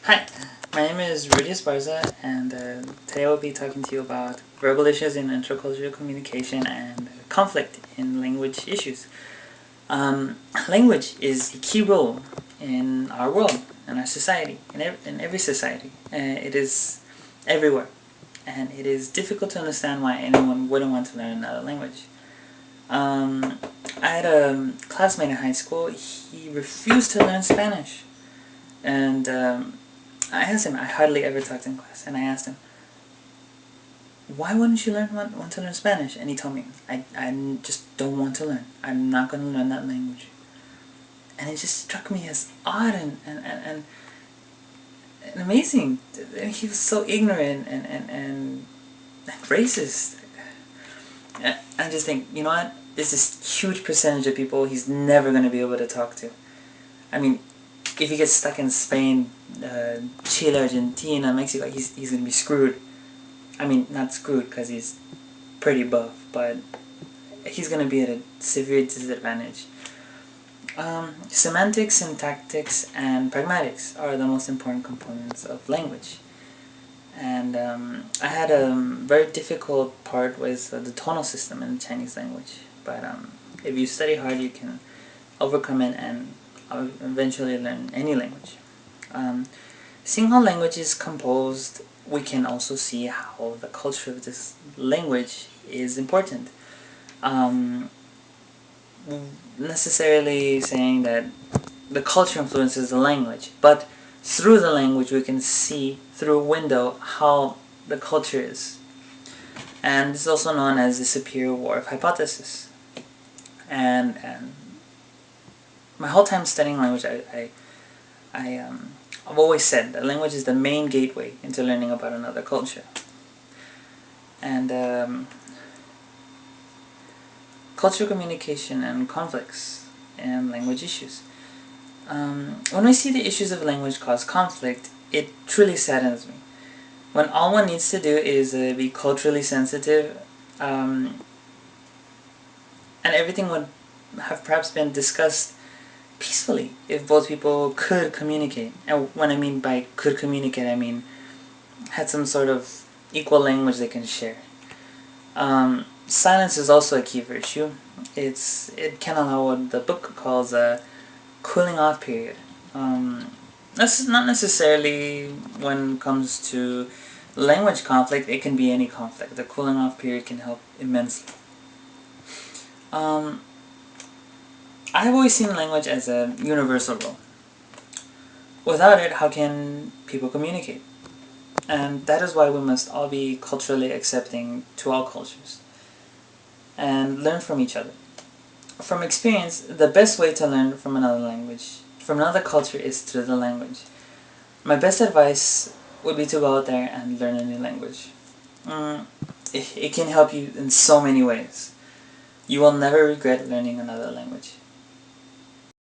Hi, my name is Rudy, and today I will be talking to you about verbal issues in intercultural communication and conflict in language issues. Um, Language is a key role in our world, in our society, in every society. It is everywhere, and it is difficult to understand why anyone wouldn't want to learn another language. Um, I had a classmate in high school. He refused to learn Spanish, and I asked him. I hardly ever talked in class, and I asked him, "Why wouldn't you want to learn Spanish?" And he told me, "I just don't want to learn. I'm not going to learn that language." And it just struck me as odd and amazing. And he was so ignorant and racist. I just think, you know what? There's this huge percentage of people he's never going to be able to talk to. I mean, if he gets stuck in Spain, Chile, Argentina, Mexico, he's going to be screwed. I mean, not screwed because he's pretty buff, but he's going to be at a severe disadvantage. Semantics, syntactics, and pragmatics are the most important components of language. And I had a very difficult part with the tonal system in the Chinese language. But if you study hard, you can overcome it and eventually learn any language. Seeing how language is composed, we can also see how the culture of this language is important. Um, Necessarily saying that the culture influences the language, but through the language we can see through a window how the culture is. And this is also known as the Sapir-Whorf hypothesis. And my whole time studying language, I've always said that language is the main gateway into learning about another culture. And cultural communication and conflicts and language issues. When I see the issues of language cause conflict, it truly saddens me. When all one needs to do is be culturally sensitive, and everything would have perhaps been discussed peacefully if both people could communicate. And when I mean by could communicate, I mean had some sort of equal language they can share. Silence is also a key virtue. It can allow what the book calls a cooling off period. That's not necessarily when it comes to language conflict. It can be any conflict. The cooling off period can help immensely. Um, I've always seen language as a universal rule. Without it, how can people communicate? And that is why we must all be culturally accepting to all cultures and learn from each other. From experience, the best way to learn from another language, from another culture, is through the language. My best advice would be to go out there and learn a new language. It can help you in so many ways. You will never regret learning another language.